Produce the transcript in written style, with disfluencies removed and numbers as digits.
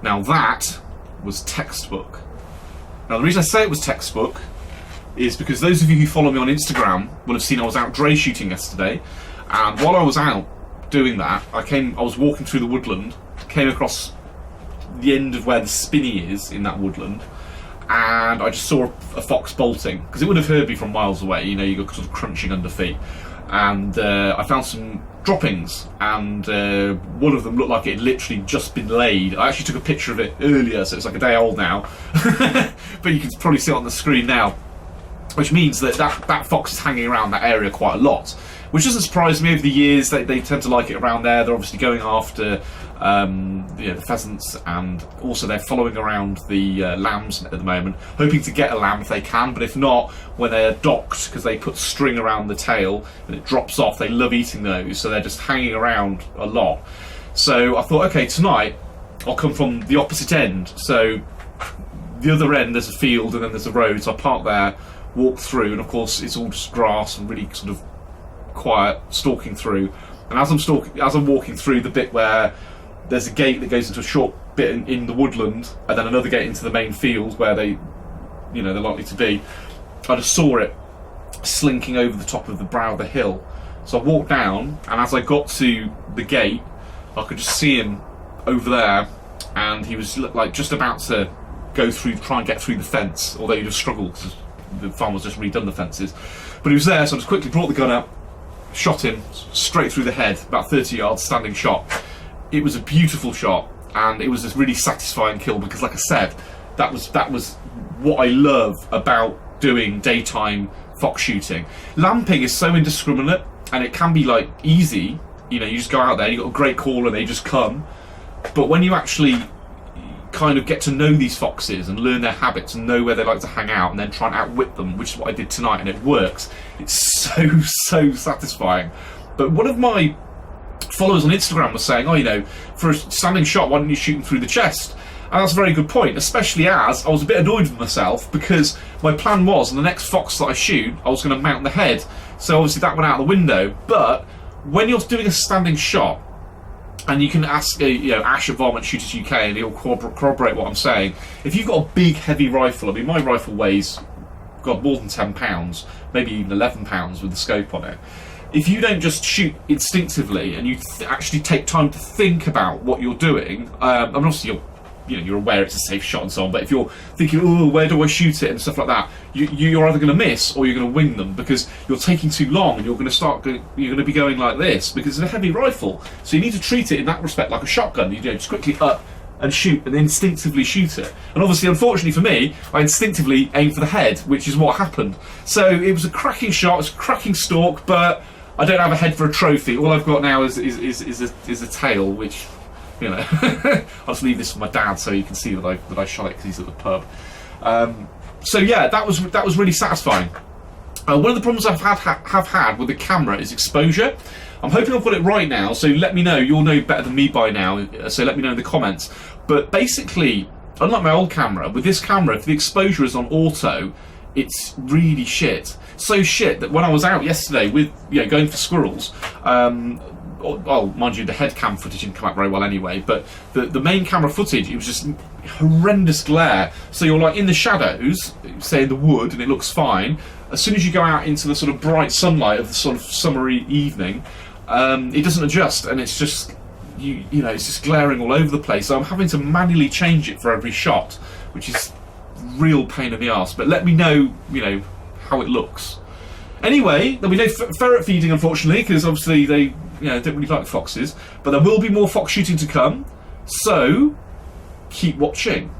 Now that was textbook. Now the reason I say it was textbook is because those of you who follow me on Instagram will have seen I was out dray shooting yesterday, and while I was out doing that, I was walking through the woodland, came across the end of where the spinney is in that woodland, and I just saw a fox bolting, because it would have heard me from miles away, you know, you got sort of crunching under feet, and I found some droppings, and one of them looked like it had literally just been laid. I actually took a picture of it earlier, so it's like a day old now, but you can probably see it on the screen now, which means that fox is hanging around that area quite a lot, which doesn't surprise me. Over the years they tend to like it around there. They're obviously going after the pheasants, and also they're following around the lambs at the moment, hoping to get a lamb if they can, but if not, when they're docked, because they put string around the tail and it drops off, they love eating those, so they're just hanging around a lot. So I thought, okay, tonight I'll come from the opposite end. So the other end there's a field and then there's a road, so I park there, walk through, and of course it's all just grass and really sort of quiet, stalking through. And as I'm walking through the bit where there's a gate that goes into a short bit in the woodland, and then another gate into the main field where they're likely to be, I just saw it slinking over the top of the brow of the hill. So I walked down, and as I got to the gate, I could just see him over there, and he was like just about to go through, try and get through the fence, although he just struggled because the farmer's just redone the fences. But he was there, so I just quickly brought the gun out, shot him straight through the head, about 30 yards, standing shot. It was a beautiful shot, and it was this really satisfying kill, because like I said, that was what I love about doing daytime fox shooting. Lamping is so indiscriminate, and it can be like easy, you know, you just go out there, you've got a great call and they just come. But when you actually kind of get to know these foxes and learn their habits and know where they like to hang out and then try and outwit them, which is what I did tonight, and it works, it's so satisfying. But one of my followers on Instagram was saying, oh, you know, for a standing shot, why don't you shoot them through the chest? And that's a very good point, especially as I was a bit annoyed with myself, because my plan was, on the next fox that I shoot, I was going to mount the head. So obviously that went out the window. But when you're doing a standing shot, and you can ask Ash at Varmint Shooters UK, and he'll corroborate what I'm saying. If you've got a big heavy rifle, I mean, my rifle weighs more than 10 pounds, maybe even 11 pounds with the scope on it. If you don't just shoot instinctively and you actually take time to think about what you're doing, I mean, obviously you're aware it's a safe shot and so on, but if you're thinking, oh, where do I shoot it and stuff like that, you're either going to miss or you're going to wing them, because you're taking too long, and you're going to be going like this, because it's a heavy rifle. So you need to treat it in that respect like a shotgun. You just quickly up and shoot, and instinctively shoot it. And obviously, unfortunately for me, I instinctively aimed for the head, which is what happened. So it was a cracking shot, it's a cracking stalk, but I don't have a head for a trophy. All I've got now is a tail, which, you know, I'll just leave this for my dad so you can see that I shot it because he's at the pub. So yeah, that was really satisfying. One of the problems I've had with the camera is exposure. I'm hoping I've got it right now, so let me know. You'll know better than me by now, so let me know in the comments. But basically, unlike my old camera, with this camera, if the exposure is on auto, it's really shit. So shit that when I was out yesterday with going for squirrels, well, mind you, the head cam footage didn't come out very well anyway, but the main camera footage, it was just horrendous glare. So you're like in the shadows, say in the wood, and it looks fine. As soon as you go out into the sort of bright sunlight of the sort of summery evening, it doesn't adjust, and it's just it's just glaring all over the place. So I'm having to manually change it for every shot, which is real pain in the arse. But let me know, how it looks. Anyway, there'll be no ferret feeding, unfortunately, because obviously they don't really like foxes. But there will be more fox shooting to come, so keep watching.